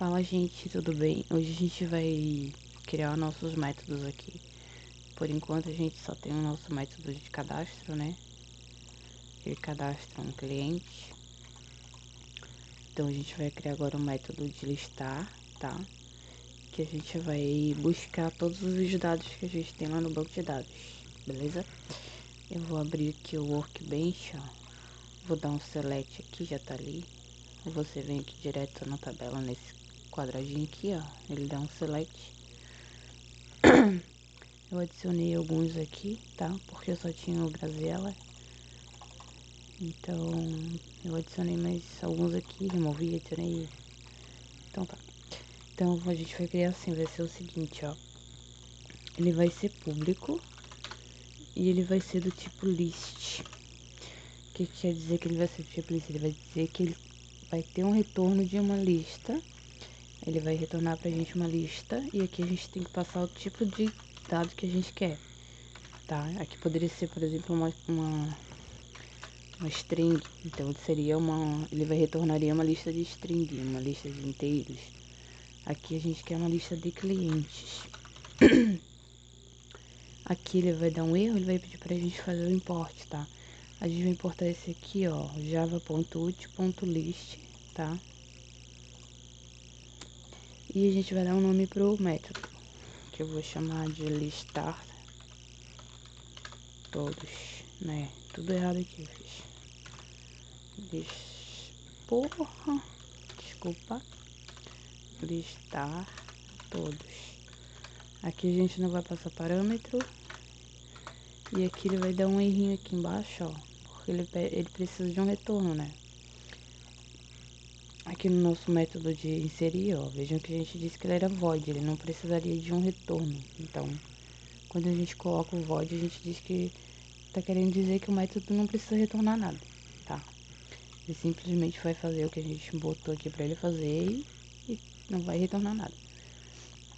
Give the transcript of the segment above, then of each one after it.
Fala, gente, tudo bem? Hoje a gente vai criar nossos métodos aqui. Por enquanto a gente só tem o nosso método de cadastro, né? Ele cadastra um cliente. Então a gente vai criar agora um método de listar, tá? Que a gente vai buscar todos os dados que a gente tem lá no banco de dados, beleza? Eu vou abrir aqui o Workbench, ó. Vou dar um select aqui, já tá ali. Você vem aqui direto na tabela, nesse quadradinho aqui, ó. Ele dá um select. Eu adicionei alguns aqui, tá? Porque eu só tinha o Graziella. Então, eu adicionei mais alguns aqui, removi, adicionei. Então tá. Então, a gente vai criar assim, vai ser o seguinte, ó. Ele vai ser público e ele vai ser do tipo list. O que quer dizer que ele vai ser do tipo list? Ele vai dizer que ele vai ter um retorno de uma lista. Ele vai retornar pra gente uma lista e aqui a gente tem que passar o tipo de dado que a gente quer, tá? Aqui poderia ser, por exemplo, uma string, então seria ele retornaria uma lista de string, uma lista de inteiros. Aqui a gente quer uma lista de clientes. Aqui ele vai dar um erro, ele vai pedir pra gente fazer o import, tá? A gente vai importar esse aqui, ó, java.ut.list, tá? E a gente vai dar um nome pro método, que eu vou chamar de listar todos, né? Tudo errado aqui eu fiz. Porra, desculpa. Listar todos. Aqui a gente não vai passar parâmetro. E aqui ele vai dar um errinho aqui embaixo, ó. Porque ele precisa de um retorno, né? Aqui no nosso método de inserir, ó. Vejam que a gente disse que ele era void. Ele não precisaria de um retorno. Então, quando a gente coloca o void, a gente diz que tá querendo dizer que o método não precisa retornar nada, tá? Ele simplesmente vai fazer o que a gente botou aqui pra ele fazer e não vai retornar nada.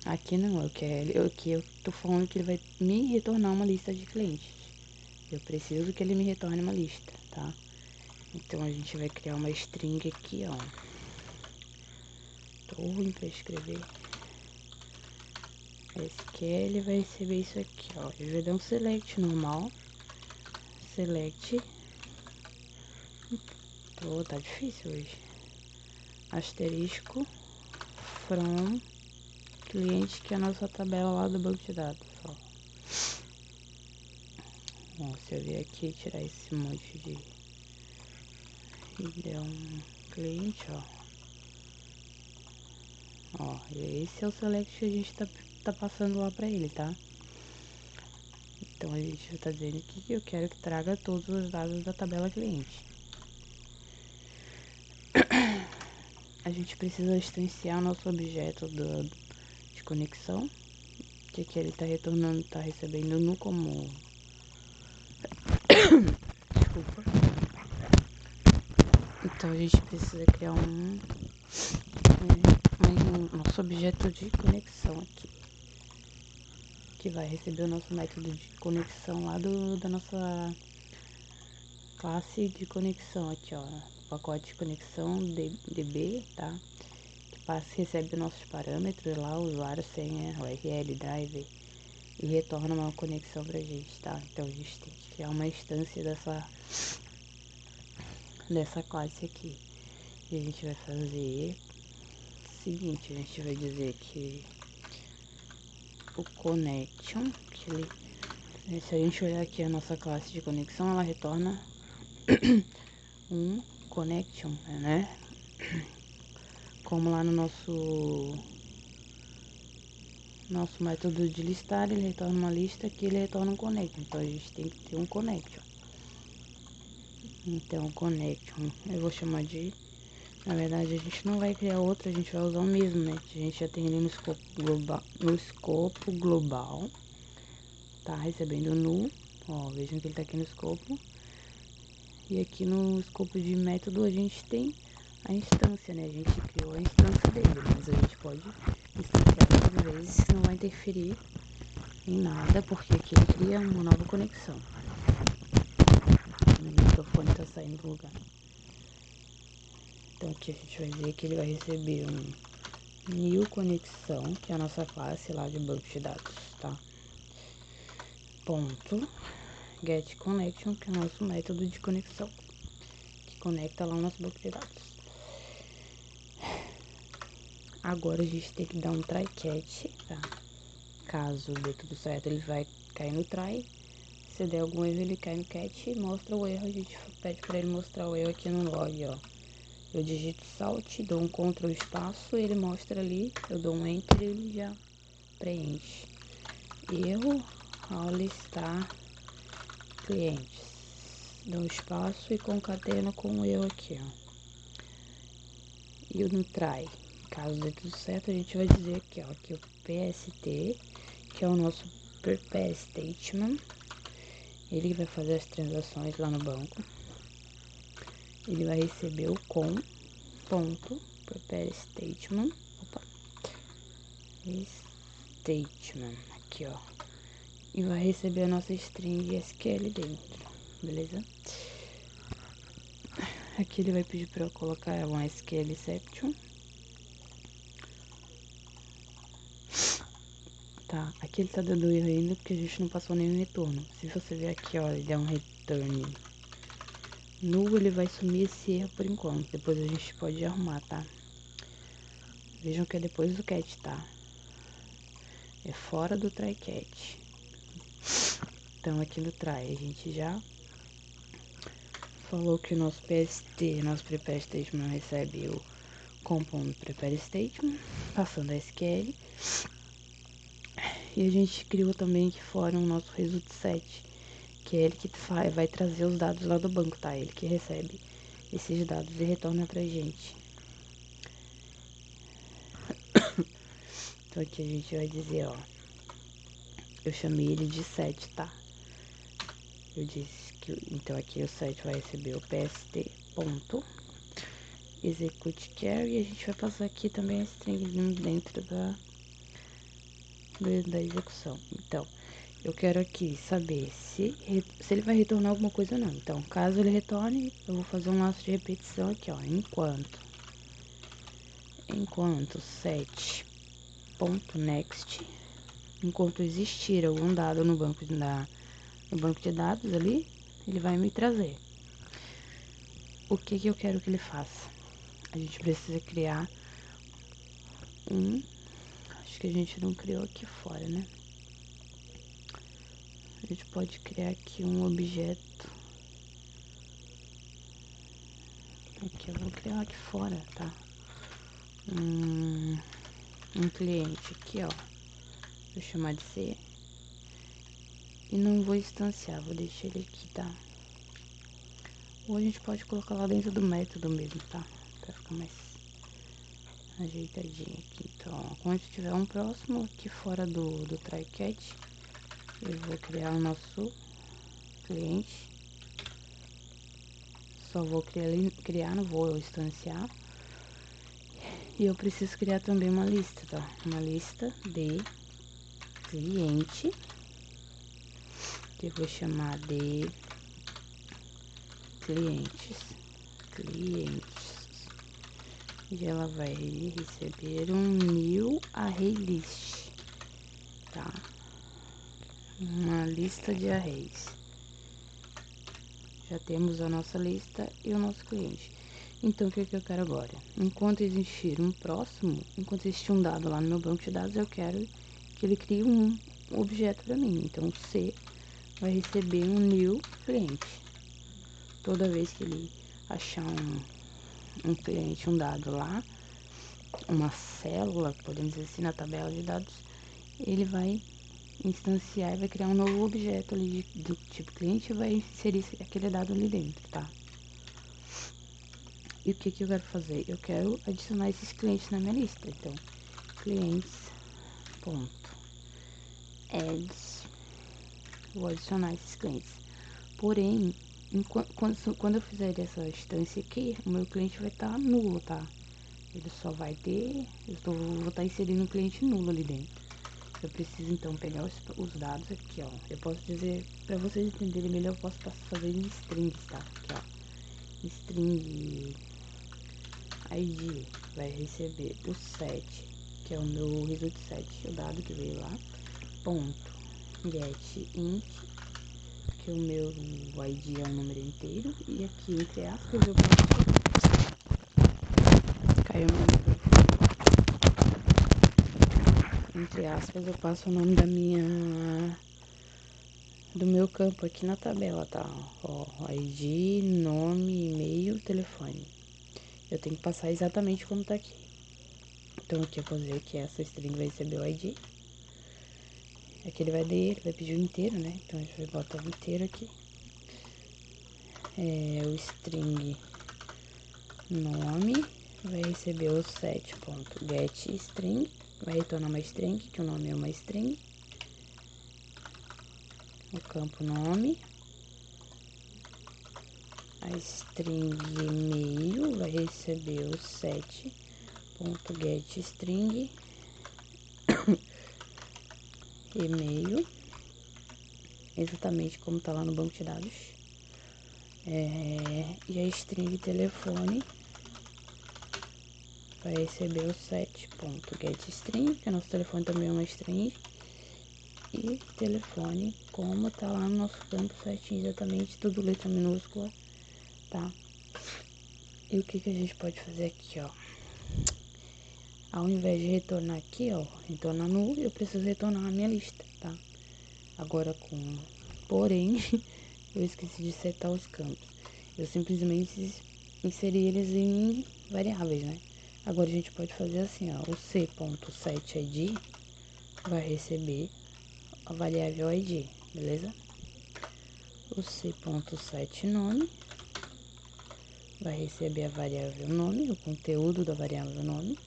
Aqui não, aqui eu tô falando que ele vai me retornar uma lista de clientes. Eu preciso que ele me retorne uma lista, tá? Então a gente vai criar uma string aqui, ó. Tô ruim pra escrever. SQL vai receber isso aqui, ó. Ele vai dar um select normal. Select. Pô, tá difícil hoje. Asterisco. From cliente, que é a nossa tabela lá do banco de dados, ó. Bom, se eu vier aqui e tirar esse monte de... E der um cliente, ó. Ó, esse é o select que a gente tá passando lá pra ele, tá? Então a gente tá dizendo aqui que eu quero que traga todos os dados da tabela cliente. A gente precisa instanciar o nosso objeto de conexão, que aqui ele tá retornando, tá recebendo nu como... Desculpa. Então a gente precisa criar nosso objeto de conexão aqui, que vai receber o nosso método de conexão lá da nossa classe de conexão aqui, ó, pacote de conexão DB, tá? Que recebe nossos parâmetros lá, usuário, senha, URL, driver, e retorna uma conexão pra gente, tá? Então a gente tem que criar uma instância dessa classe aqui. E a gente vai fazer o seguinte, a gente vai dizer que o connection, se a gente olhar aqui a nossa classe de conexão, ela retorna um connection, né? Como lá no nosso método de listar, ele retorna uma lista, aqui ele retorna um connection. Então a gente tem que ter um connection. Então connection, eu vou chamar de... Na verdade a gente não vai criar outro, a gente vai usar o mesmo, né? Que a gente já tem ali no escopo global. Tá recebendo nu. Ó, vejam que ele tá aqui no escopo. E aqui no escopo de método a gente tem a instância, né? A gente criou a instância dele, mas a gente pode instanciar várias vezes, não vai interferir em nada, porque aqui ele cria uma nova conexão. O microfone tá saindo do lugar. Então aqui a gente vai dizer que ele vai receber new conexão, que é a nossa classe lá de banco de dados, tá? Ponto get connection, que é o nosso método de conexão, que conecta lá o nosso banco de dados. Agora a gente tem que dar um try catch, tá? Caso dê tudo certo, ele vai cair no try. Se der algum erro, ele cai no catch e mostra o erro. A gente pede para ele mostrar o erro aqui no log, ó. Eu digito salt, dou um Ctrl espaço, ele mostra ali, eu dou um enter e ele já preenche. Erro ao listar clientes. Dou um espaço e concateno com o erro aqui, ó. E no try, caso dê tudo certo, a gente vai dizer aqui, ó, que o PST, que é o nosso prepare statement, ele vai fazer as transações lá no banco. Ele vai receber o com ponto prepare statement, statement, aqui ó, e vai receber a nossa string SQL dentro, beleza? Aqui ele vai pedir para eu colocar um SQL exception, tá? Aqui ele tá dando erro ainda porque a gente não passou nenhum retorno. Se você ver aqui, ó, ele dá um return null, ele vai sumir esse erro por enquanto, depois a gente pode arrumar, tá? Vejam que é depois do catch, tá? É fora do try catch. Então aqui no try a gente já falou que o nosso PST, nosso prepare statement, recebe o compound prepare statement, passando a SQL. E a gente criou também aqui fora o nosso result set, que é ele que vai trazer os dados lá do banco, tá? Ele que recebe esses dados e retorna pra gente. Então aqui a gente vai dizer, ó, eu chamei ele de set, tá? Eu disse que, então aqui o set vai receber o PST ponto execute query, e a gente vai passar aqui também a string dentro da execução. Então, eu quero aqui saber se ele vai retornar alguma coisa ou não. Então, caso ele retorne, eu vou fazer um laço de repetição aqui, ó, enquanto set.next, enquanto existir algum dado no banco de dados ali, ele vai me trazer. O que eu quero que ele faça? A gente precisa criar acho que a gente não criou aqui fora, né? A gente pode criar aqui um objeto. Aqui eu vou criar aqui fora, tá? Um cliente aqui, ó. Vou chamar de C. E não vou instanciar, vou deixar ele aqui, tá? Ou a gente pode colocar lá dentro do método mesmo, tá? Pra ficar mais ajeitadinho aqui. Então, ó, quando tiver um próximo aqui fora do try catch, eu vou criar o nosso cliente. Só vou criar, não vou instanciar. E eu preciso criar também uma lista, tá? Uma lista de cliente, que eu vou chamar de clientes. E ela vai receber um new array list, tá? Uma lista de arrays. Já temos a nossa lista e o nosso cliente. Então, o que eu quero agora? Enquanto existir enquanto existir um dado lá no meu banco de dados, eu quero que ele crie um objeto para mim. Então, C vai receber um new cliente. Toda vez que ele achar um cliente, um dado lá, uma célula, podemos dizer assim, na tabela de dados, ele vai instanciar e vai criar um novo objeto ali do tipo cliente e vai inserir aquele dado ali dentro, tá? E o que eu quero fazer? Eu quero adicionar esses clientes na minha lista. Então, clientes.adds, vou adicionar esses clientes. Porém, quando eu fizer essa instância aqui, o meu cliente vai estar nulo, tá? Ele só vai ter, vou estar inserindo um cliente nulo ali dentro. Eu preciso então pegar os dados aqui, ó. Eu posso dizer, para vocês entenderem melhor, eu posso fazer em strings, tá? Aqui, ó. String ID vai receber o set que é o meu result set, o dado que veio lá, ponto get int, que o meu ID é um número inteiro, e aqui entre aspas eu posso, caiu no entre aspas eu passo o nome do meu campo aqui na tabela, tá? Ó, ID, nome, e-mail, telefone. Eu tenho que passar exatamente como tá aqui. Então aqui eu posso dizer que essa string vai receber o ID. Aqui ele vai pedir o inteiro, né? Então a gente vai botar o inteiro aqui. O string nome vai receber o set.getString, vai retornar uma string, que o nome é uma string. O campo nome. A string e-mail vai receber o set.getString e-mail, exatamente como tá lá no banco de dados. E a string telefone vai receber o set.getString, que o nosso telefone também é uma string, e telefone, como tá lá no nosso campo certinho, exatamente, tudo letra minúscula, tá? E o que a gente pode fazer aqui, ó? Ao invés de retornar aqui, ó, retornar null, eu preciso retornar a minha lista, tá? Agora porém, eu esqueci de setar os campos. Eu simplesmente inseri eles em variáveis, né? Agora a gente pode fazer assim, ó, o c.setID vai receber a variável ID, beleza? O c.setNome vai receber a variável nome, o conteúdo da variável nome.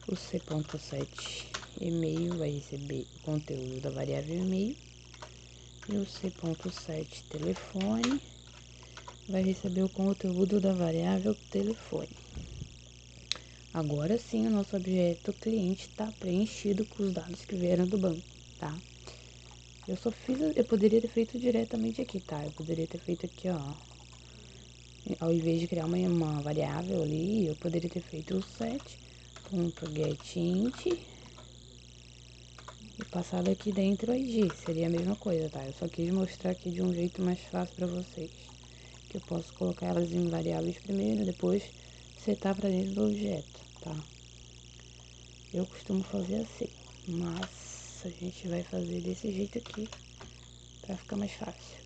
O c.setEmail vai receber o conteúdo da variável e-mail. E o c.setTelefone vai receber o conteúdo da variável telefone. Agora sim, o nosso objeto cliente está preenchido com os dados que vieram do banco, tá? Eu poderia ter feito diretamente aqui, tá? Eu poderia ter feito aqui, ó. Ao invés de criar uma variável ali, eu poderia ter feito o set.getInt e passado aqui dentro o ID. Seria a mesma coisa, tá? Eu só quis mostrar aqui de um jeito mais fácil para vocês. Que eu posso colocar elas em variáveis primeiro, depois setar para dentro do objeto, tá? Eu costumo fazer assim, mas a gente vai fazer desse jeito aqui para ficar mais fácil.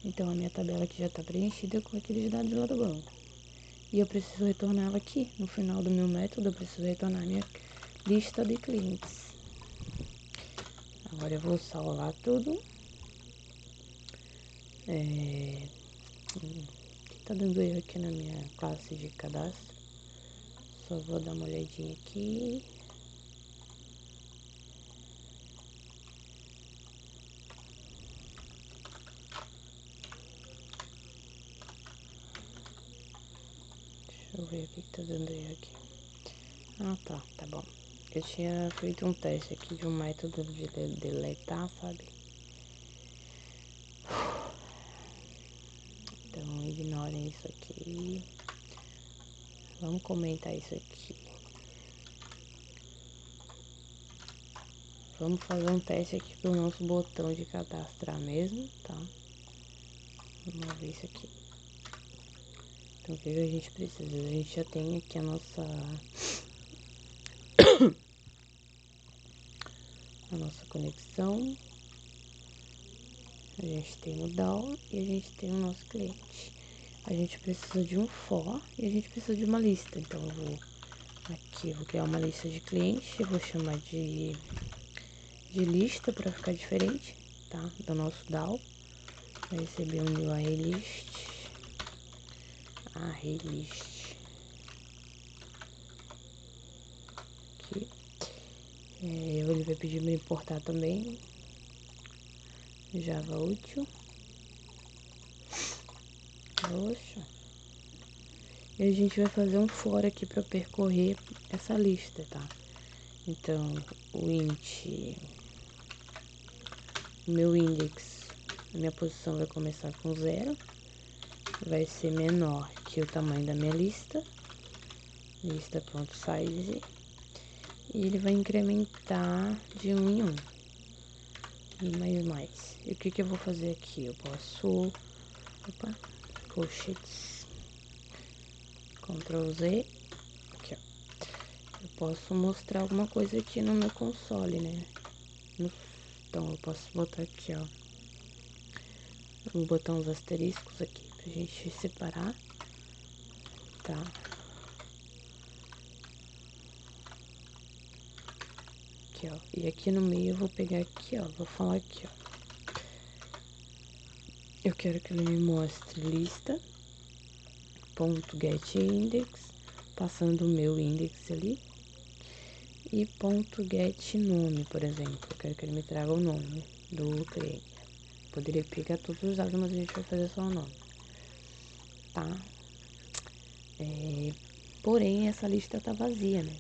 Então a minha tabela aqui já está preenchida com aqueles dados lá do banco. E eu preciso retorná-la aqui. No final do meu método, eu preciso retornar a minha lista de clientes. Agora eu vou salvar tudo. Que tá dando erro aqui na minha classe de cadastro. Só vou dar uma olhadinha aqui. Deixa eu ver o que tá dando erro aqui. Ah, tá bom. Eu tinha feito um teste aqui de um método de deletar, sabe? Então, ignorem isso aqui. Vamos comentar isso aqui. Vamos fazer um teste aqui pro nosso botão de cadastrar mesmo, tá? Vamos ver isso aqui. Então, o que a gente precisa? A gente já tem aqui a nossa conexão. A gente tem o DAO e a gente tem o nosso cliente. A gente precisa de um for e a gente precisa de uma lista. Então, eu vou criar uma lista de clientes. Eu vou chamar de lista para ficar diferente, tá? Do nosso DAO. Vai receber um new arraylist. Aqui. Ele vai pedir para importar também Java útil. Poxa. E a gente vai fazer um for aqui para percorrer essa lista, tá? Então, o meu index, a minha posição vai começar com 0. Vai ser menor que o tamanho da minha lista. Lista.size. E ele vai incrementar de 1 em 1. E mais. E o que eu vou fazer aqui? Eu posso... Opa, colchetes. Ctrl Z. Aqui, ó. Eu posso mostrar alguma coisa aqui no meu console, né? Então, eu posso botar aqui, ó. Vou botar uns asteriscos aqui pra gente separar. Tá. Aqui, ó. E aqui no meio eu vou pegar aqui, ó. Vou falar aqui, ó. Eu quero que ele me mostre lista, ponto get index, passando o meu index ali, e ponto get nome, por exemplo. Eu quero que ele me traga o nome do cliente. Poderia pegar todos os dados, mas a gente vai fazer só o nome, tá? Porém, essa lista tá vazia, né?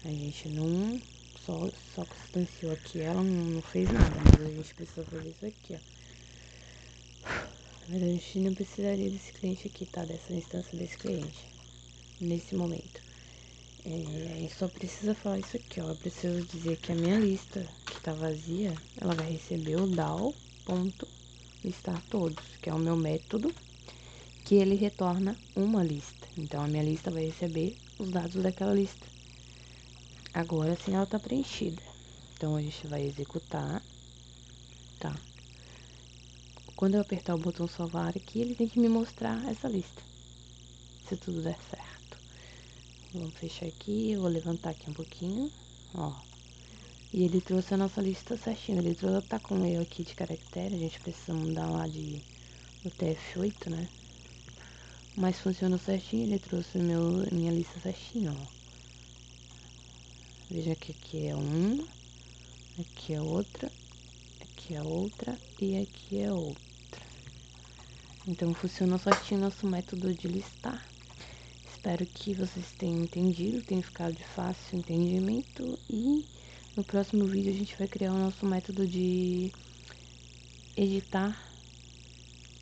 A gente não só substanciou aqui, ela não fez nada, mas a gente precisa fazer isso aqui, ó. Mas a gente não precisaria desse cliente aqui, tá? Dessa instância desse cliente, nesse momento. A gente só precisa falar isso aqui, ó. Eu preciso dizer que a minha lista, que tá vazia, ela vai receber o DAO.listar todos, que é o meu método, que ele retorna uma lista. Então, a minha lista vai receber os dados daquela lista. Agora, sim, ela tá preenchida. Então, a gente vai executar, tá? Quando eu apertar o botão salvar aqui, ele tem que me mostrar essa lista, se tudo der certo. Vamos fechar aqui, eu vou levantar aqui um pouquinho, ó. E ele trouxe a nossa lista certinho, ele trouxe, tá com um erro aqui de caractere, a gente precisa mudar lá de UTF-8, né? Mas funciona certinho, ele trouxe minha lista certinho, ó. Veja que aqui é uma, aqui é outra, aqui é outra e aqui é outra. Então, funciona certinho nosso método de listar. Espero que vocês tenham entendido, tenha ficado de fácil entendimento. E no próximo vídeo a gente vai criar o nosso método de editar.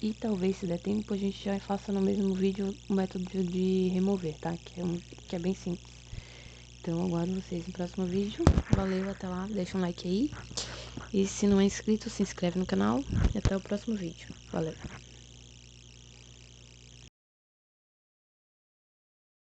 E talvez, se der tempo, a gente já faça no mesmo vídeo o método de remover, tá? Que é bem simples. Então, aguardo vocês no próximo vídeo. Valeu, até lá. Deixa um like aí. E se não é inscrito, se inscreve no canal. E até o próximo vídeo. Valeu!